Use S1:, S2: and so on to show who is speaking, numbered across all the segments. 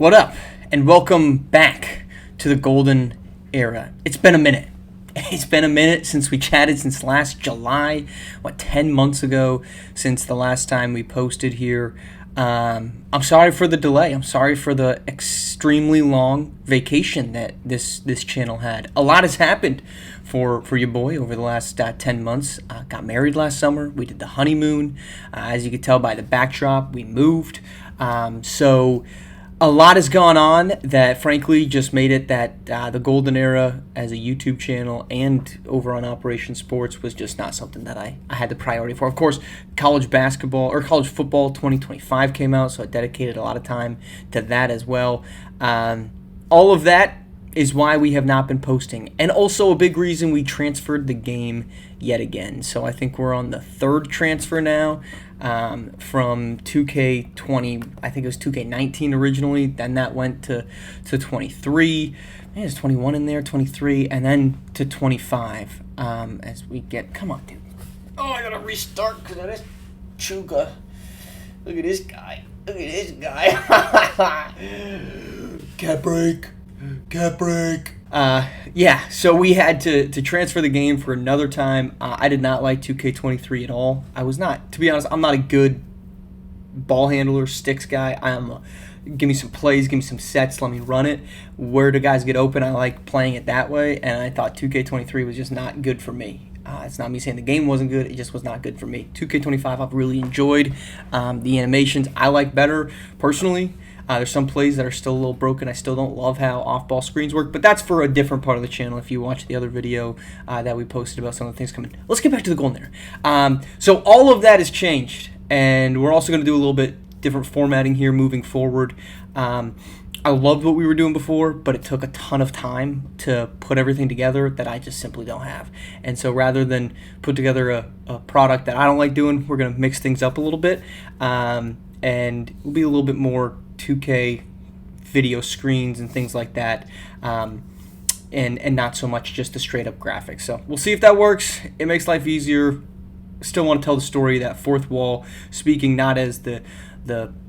S1: What up? And welcome back to the Golden Era. It's been a minute. It's been a minute since we chatted, since last July, 10 months ago, since the last time we posted here. I'm sorry for the delay. I'm sorry for the extremely long vacation that this channel had. A lot has happened for your boy over the last 10 months. Got married last summer. We did the honeymoon. As you can tell by the backdrop, we moved. So a lot has gone on that frankly just made it that the Golden Era as a YouTube channel and over on Operation Sports was just not something that I had the priority for. Of course, college football 2025 came out, so I dedicated a lot of time to that as well. All of that is why we have not been posting, and also a big reason we transferred the game yet again. So I think we're on the third transfer now. From 2K20, I think it was 2K19 originally, then that went to 23, there's 21 in there, 23, and then to 25, as we get, come on, dude. Oh, I gotta restart because of this Chuka. Look at this guy. Cat break. Yeah, so we had to transfer the game for another time. I did not like 2K23 at all. I was not, to be honest, I'm not a good ball handler, sticks guy. Give me some plays, give me some sets, let me run it. Where do guys get open? I like playing it that way, and I thought 2K23 was just not good for me. It's not me saying the game wasn't good, it just was not good for me. 2K25 I've really enjoyed. The animations I like better, personally. There's some plays that are still a little broken. I still don't love how off-ball screens work, but that's for a different part of the channel if you watch the other video that we posted about some of the things coming. Let's get back to the Golden Era. So all of that has changed, and we're also going to do a little bit different formatting here moving forward. I loved what we were doing before, but it took a ton of time to put everything together that I just simply don't have. And so rather than put together a product that I don't like doing, we're going to mix things up a little bit, and we'll be a little bit more 2K video screens and things like that, and not so much just the straight up graphics. So we'll see if that works. It makes life easier. Still want to tell the story, that fourth wall, speaking not as the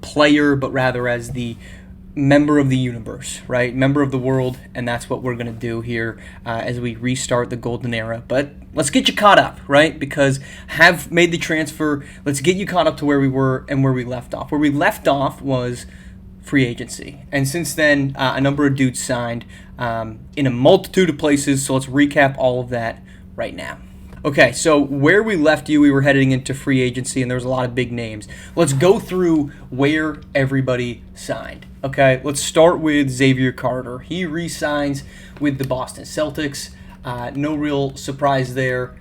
S1: player, but rather as the member of the universe, right? Member of the world, and that's what we're going to do here as we restart the Golden Era. But let's get you caught up, right? Because have made the transfer. Let's get you caught up to where we were and where we left off. Where we left off was free agency, and since then a number of dudes signed in a multitude of places, so let's recap all of that right now. Okay, so where we left you, we were heading into free agency, and there was a lot of big names. Let's go through where everybody signed. Okay, let's start with Xavier Carter. He re-signs with the Boston Celtics. No real surprise there,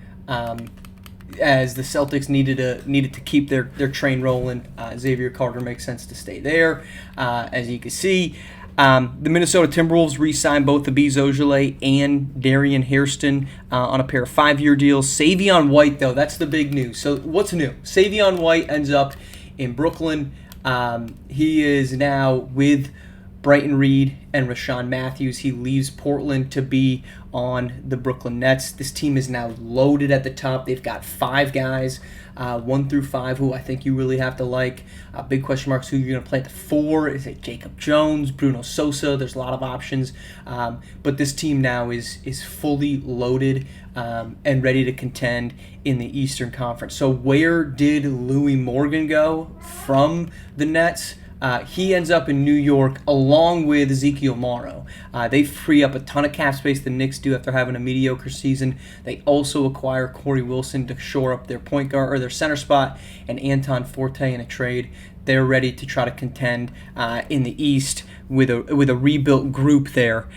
S1: as the Celtics needed to keep their train rolling. Xavier Carter makes sense to stay there. As you can see, the Minnesota Timberwolves re-signed both Abuz Ojale and Darian Hairston on a pair of 5-year deals. Savion White, though, that's the big news. So what's new? Savion White ends up in Brooklyn. He is now with Bryton Reed and Rashawn Matthews. He leaves Portland to be on the Brooklyn Nets. This team is now loaded at the top. They've got 5 guys, 1 through 5, who I think you really have to like. Big question marks who you're going to play at the 4. Is it Jacob Jones, Bruno Sosa? There's a lot of options. But this team now is fully loaded and ready to contend in the Eastern Conference. So where did Louis Morgan go from the Nets? He ends up in New York along with Ezekiel Morrow. They free up a ton of cap space the Knicks do after having a mediocre season. They also acquire Corey Wilson to shore up their point guard or their center spot, and Anton Forte in a trade. They're ready to try to contend in the East with a rebuilt group there.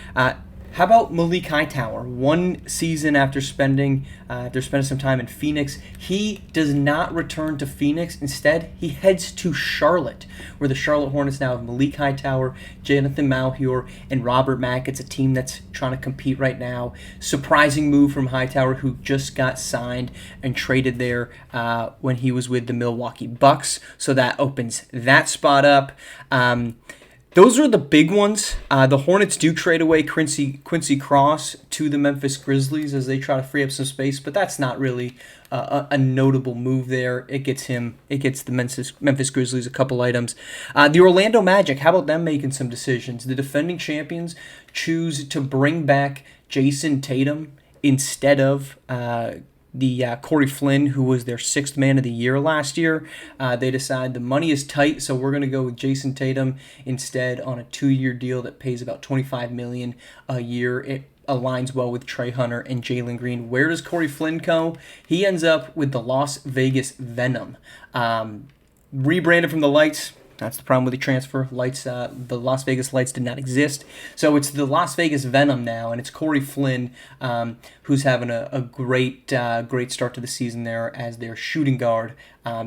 S1: How about Malik Hightower? 1 season after spending some time in Phoenix, he does not return to Phoenix. Instead, he heads to Charlotte, where the Charlotte Hornets now have Malik Hightower, Jonathan Malheur, and Robert Mack. It's a team that's trying to compete right now. Surprising move from Hightower, who just got signed and traded there when he was with the Milwaukee Bucks. So that opens that spot up. Those are the big ones. The Hornets do trade away Quincy Cross to the Memphis Grizzlies as they try to free up some space, but that's not really a notable move there. It gets the Memphis Grizzlies a couple items. The Orlando Magic, how about them making some decisions? The defending champions choose to bring back Jason Tatum instead of Corey Flynn, who was their sixth man of the year last year. They decide the money is tight, so we're going to go with Jason Tatum instead on a 2-year deal that pays about $25 million a year. It aligns well with Trey Hunter and Jalen Green. Where does Corey Flynn go? He ends up with the Las Vegas Venom. Rebranded from the Lights. That's the problem with the transfer. The Las Vegas Lights did not exist. So it's the Las Vegas Venom now, and it's Corey Flynn who's having a great start to the season there as their shooting guard.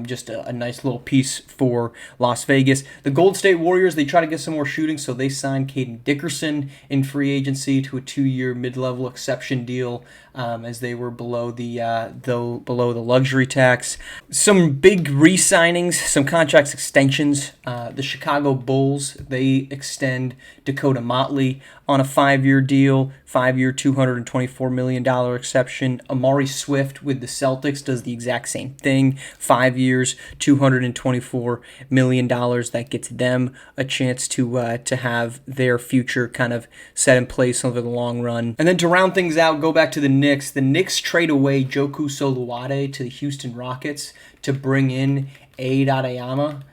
S1: Just a nice little piece for Las Vegas. The Golden State Warriors, they try to get some more shooting, so they signed Caden Dickerson in free agency to a 2-year mid-level exception deal as they were below the luxury tax. Some big re-signings, some contract extensions. The Chicago Bulls, they extend Dakota Motley on a 5-year deal, 5-year, $224 million exception. Amari Swift with the Celtics does the exact same thing. 5 years, $224 million. That gets them a chance to have their future kind of set in place over the long run. And then to round things out, go back to the Knicks. The Knicks trade away Joku Soluwade to the Houston Rockets to bring in Aid Adeyemi.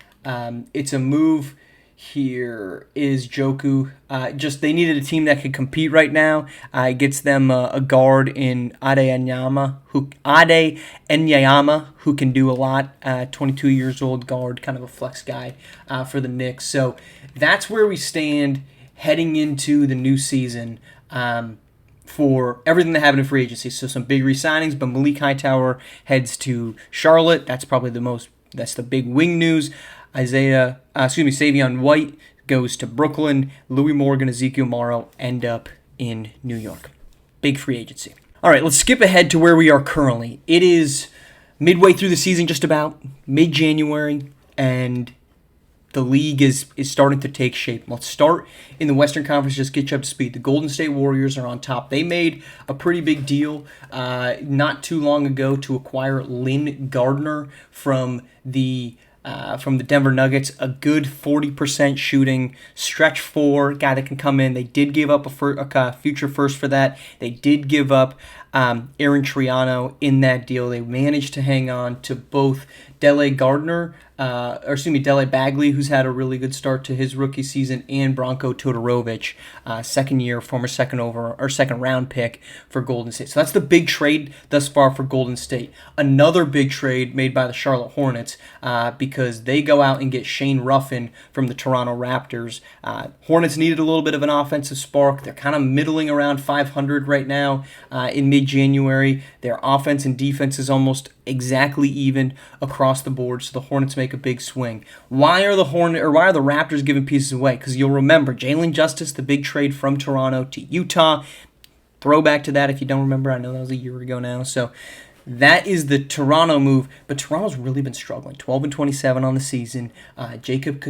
S1: It's a move. Here is Joku. They needed a team that could compete right now. It gets them a guard in Ade Enyama, who can do a lot. 22 years old guard, kind of a flex guy for the Knicks. So that's where we stand heading into the new season. For everything that happened in free agency. So some big re-signings, but Malik Hightower heads to Charlotte. That's probably that's the big wing news. Savion White goes to Brooklyn. Louis Morgan, Ezekiel Morrow end up in New York. Big free agency. All right, let's skip ahead to where we are currently. It is midway through the season, just about mid-January, and the league is starting to take shape. Let's start in the Western Conference, just get you up to speed. The Golden State Warriors are on top. They made a pretty big deal not too long ago to acquire Lynn Gardner from the Denver Nuggets, a good 40% shooting, stretch 4 guy that can come in. They did give up a future first for that. They did give up Aaron Triano in that deal. They managed to hang on to both Dele Bagley, who's had a really good start to his rookie season, and Branko Todorovic, former second round pick for Golden State. So that's the big trade thus far for Golden State. Another big trade made by the Charlotte Hornets because they go out and get Shane Ruffin from the Toronto Raptors. Hornets needed a little bit of an offensive spark. They're kind of middling around 500 right now in mid-January. Their offense and defense is almost exactly even across the board, so the Hornets make a big swing. Why are the Raptors giving pieces away? Because you'll remember Jalen Justice, the big trade from Toronto to Utah. Throwback to that if you don't remember. I know that was a year ago now. So that is the Toronto move, but Toronto's really been struggling. 12-27 on the season. Jacob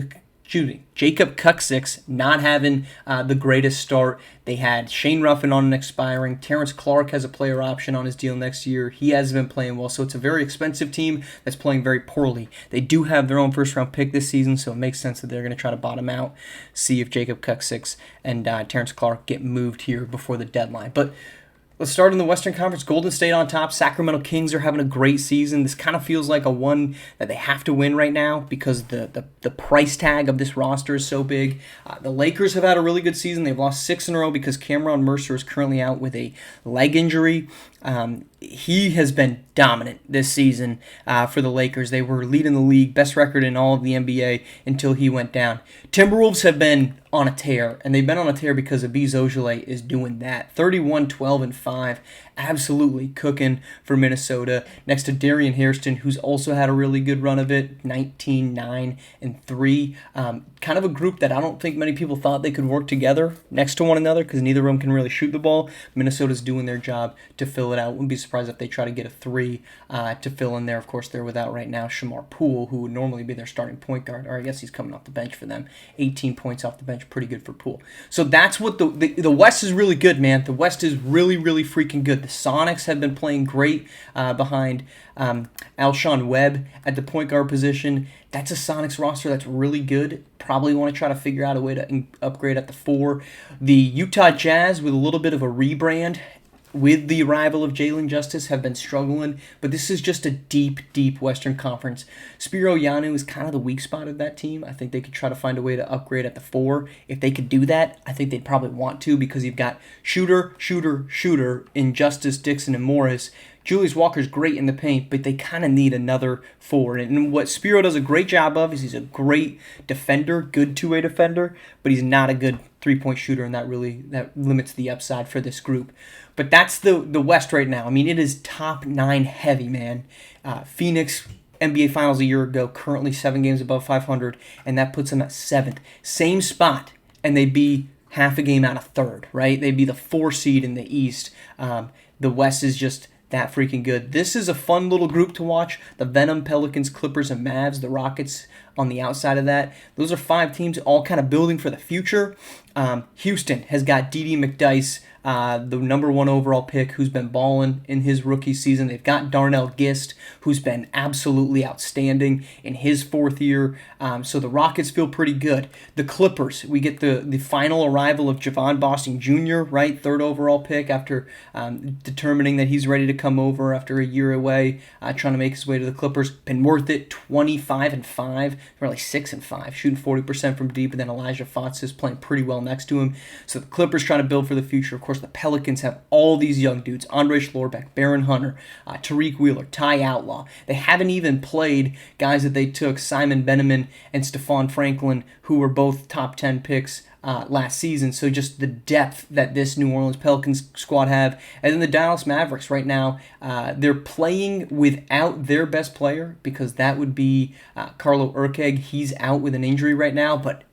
S1: Kuksix not having the greatest start. They had Shane Ruffin on an expiring. Terrence Clark has a player option on his deal next year. He hasn't been playing well, so it's a very expensive team that's playing very poorly. They do have their own first-round pick this season, so it makes sense that they're going to try to bottom out, see if Jacob Kuksix and Terrence Clark get moved here before the deadline. But let's start in the Western Conference. Golden State on top. Sacramento Kings are having a great season. This kind of feels like a one that they have to win right now because the price tag of this roster is so big. The Lakers have had a really good season. They've lost 6 in a row because Cameron Mercer is currently out with a leg injury. He has been dominant this season for the Lakers. They were leading the league, best record in all of the NBA until he went down. Timberwolves have been on a tear, and they've been on a tear because Abiz Ojale is doing that. 31-12-5, absolutely cooking for Minnesota. Next to Darian Hairston, who's also had a really good run of it, 19-9-3. Kind of a group that I don't think many people thought they could work together next to one another because neither of them can really shoot the ball. Minnesota's doing their job to fill it out. Wouldn't be surprised surprised if they try to get a 3 to fill in there. Of course, they're without right now Shamar Poole, who would normally be their starting point guard, or I guess he's coming off the bench for them. 18 points off the bench, pretty good for Poole. So that's what the West is really good, man. The West is really, really freaking good. The Sonics have been playing great behind Alshon Webb at the point guard position. That's a Sonics roster that's really good. Probably want to try to figure out a way to upgrade at the 4. The Utah Jazz, with a little bit of a rebrand, with the arrival of Jalen Justice, have been struggling, but this is just a deep, deep Western Conference. Spiro Yanu is kind of the weak spot of that team. I think they could try to find a way to upgrade at the 4. If they could do that, I think they'd probably want to, because you've got shooter in Justice, Dixon, and Morris. Julius Walker's great in the paint, but they kind of need another 4. And what Spiro does a great job of is he's a great defender, good two-way defender, but he's not a good three-point shooter, and that limits the upside for this group. But that's the West right now. I mean, it is top 9 heavy, man. Phoenix, NBA Finals a year ago, currently 7 games above 500, and that puts them at 7th. Same spot, and they'd be half a game out of 3rd, right? They'd be the 4 seed in the East. The West is just that freaking good. This is a fun little group to watch. The Venom, Pelicans, Clippers, and Mavs, the Rockets on the outside of that. Those are 5 teams all kind of building for the future. Houston has got D.D. McDice, the number 1 overall pick, who's been balling in his rookie season. They've got Darnell Gist, who's been absolutely outstanding in his 4th year. So the Rockets feel pretty good. The Clippers, we get the final arrival of Javon Boston Jr., right? 3rd overall pick after determining that he's ready to come over after a year away, trying to make his way to the Clippers. Been worth it, 25-5, really 6-5, shooting 40% from deep, and then Elijah Fox is playing pretty well next to him. So the Clippers trying to build for the future. Of course, the Pelicans have all these young dudes: Andre Schlorbeck, Baron Hunter, Tariq Wheeler, Ty Outlaw. They haven't even played guys that they took, Simon Beneman and Stephon Franklin, who were both top 10 picks last season. So just the depth that this New Orleans Pelicans squad have. And then the Dallas Mavericks right now, they're playing without their best player, because that would be Carlo Urkeg. He's out with an injury right now, but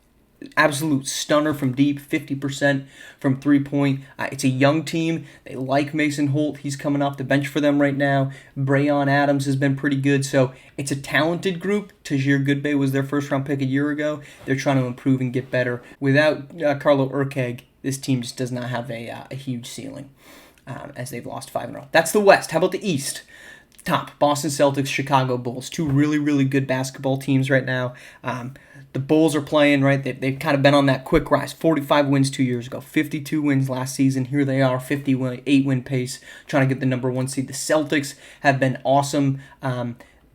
S1: absolute stunner from deep, 50% from three-point. It's a young team. They like Mason Holt. He's coming off the bench for them right now. Brayon Adams has been pretty good. So it's a talented group. Tajir Goodbay was their first-round pick a year ago. They're trying to improve and get better. Without Carlo Urkeg, this team just does not have a huge ceiling, as they've lost 5 in a row. That's the West. How about the East? Top, Boston Celtics, Chicago Bulls. 2 really, really good basketball teams right now. The Bulls are playing, right? They've kind of been on that quick rise. 45 wins 2 years ago, 52 wins last season. Here they are, 58-win pace, trying to get the number 1 seed. The Celtics have been awesome.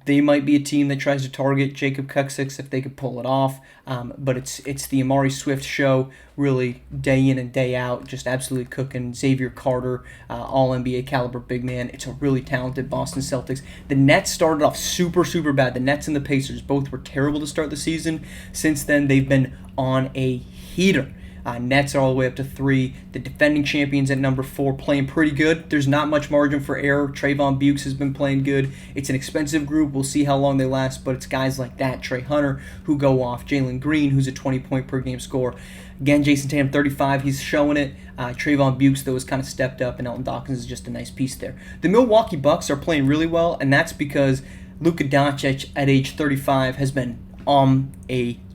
S1: They might be a team that tries to target Jacob Kuksix if they could pull it off. But it's the Amari Swift show, really, day in and day out, just absolutely cooking. Xavier Carter, all-NBA caliber big man. It's a really talented Boston Celtics. The Nets started off super, super bad. The Nets and the Pacers both were terrible to start the season. Since then, they've been on a heater. Nets are all the way up to 3. The defending champions at number 4 playing pretty good. There's not much margin for error. Trayvon Bukes has been playing good. It's an expensive group. We'll see how long they last, but it's guys like that, Trey Hunter, who go off. Jalen Green, who's a 20-point-per-game scorer. Again, Jason Tatum, 35. He's showing it. Trayvon Bukes, though, has kind of stepped up, and Elton Dawkins is just a nice piece there. The Milwaukee Bucks are playing really well, and that's because Luka Doncic at age 35 has been on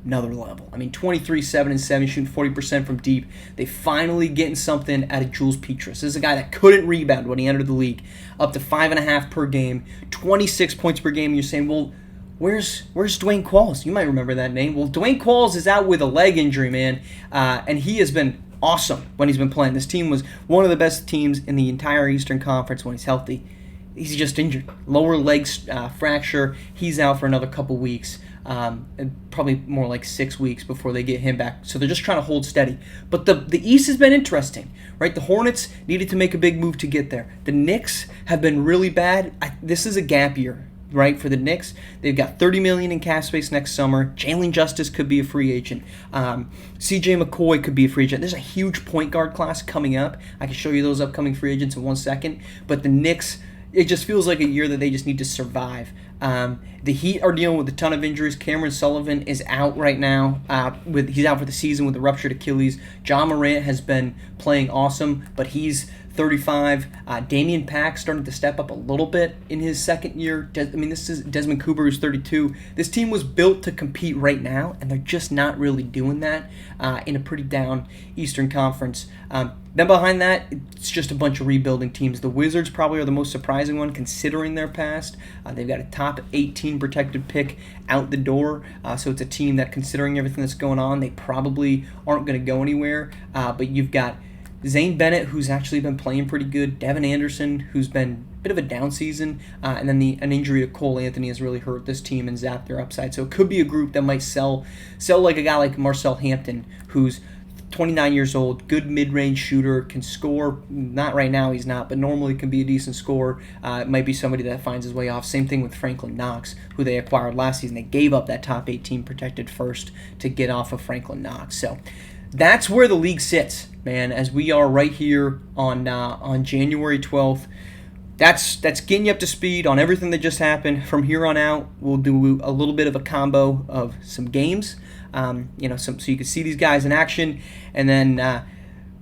S1: another level. I mean, 23, 7, and 7, shooting 40% from deep. They finally getting something out of Jules Petrus. This is a guy that couldn't rebound when he entered the league. Up to 5.5 per game, 26 points per game. And you're saying, well, where's Dwayne Qualls? You might remember that name. Well, Dwayne Qualls is out with a leg injury, man, and he has been awesome when he's been playing. This team was one of the best teams in the entire Eastern Conference when he's healthy. He's just injured. Lower leg fracture. He's out for another couple weeks. Probably more like 6 weeks before they get him back. So they're just trying to hold steady. But the East has been interesting, right? The Hornets needed to make a big move to get there. The Knicks have been really bad. This is a gap year, right, for the Knicks. They've got $30 million in cap space next summer. Jalen Justice could be a free agent. C.J. McCoy could be a free agent. There's a huge point guard class coming up. I can show you those upcoming free agents in 1 second. But the Knicks, it just feels like a year that they just need to survive. The Heat are dealing with a ton of injuries. Cameron Sullivan is out right now. He's out for the season with a ruptured Achilles. John Morant has been playing awesome, but he's 35. Damian Pack started to step up a little bit in his second year. This is Desmond Cooper, who's 32. This team was built to compete right now, and they're just not really doing that in a pretty down Eastern Conference. Then behind that, it's just a bunch of rebuilding teams. The Wizards probably are the most surprising one considering their past. They've got a top 18 protected pick out the door, so it's a team that, considering everything that's going on, they probably aren't going to go anywhere. But you've got Zane Bennett, who's actually been playing pretty good. Devin Anderson, who's been a bit of a down season. And then an injury to Cole Anthony has really hurt this team and zapped their upside. So it could be a group that might sell like a guy like Marcel Hampton, who's 29 years old, good mid-range shooter, can score. Not right now, he's not, but normally can be a decent scorer. It might be somebody that finds his way off. Same thing with Franklin Knox, who they acquired last season. They gave up that top 18 protected first to get off of Franklin Knox. So that's where the league sits, man, as we are right here on January 12th. That's getting you up to speed on everything that just happened. From here on out, we'll do a little bit of a combo of some games, so you can see these guys in action, and then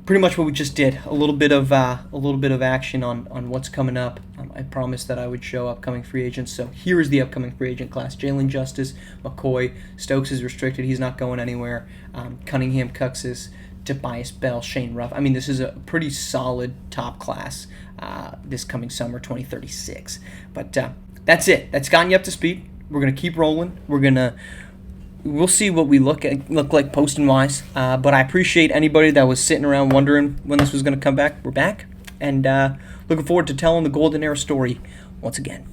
S1: pretty much what we just did, a little bit of action on what's coming up. I promised that I would show upcoming free agents, so here is the upcoming free agent class: Jalen Justice, McCoy, Stokes is restricted, he's not going anywhere. Cunningham, Cuxis, Tobias Bell, Shane Ruff. This is a pretty solid top class this coming summer, 2036. But that's it. That's gotten you up to speed. We're gonna keep rolling. We'll see what we look like posting wise. But I appreciate anybody that was sitting around wondering when this was gonna come back. We're back, and looking forward to telling the Golden Era story once again.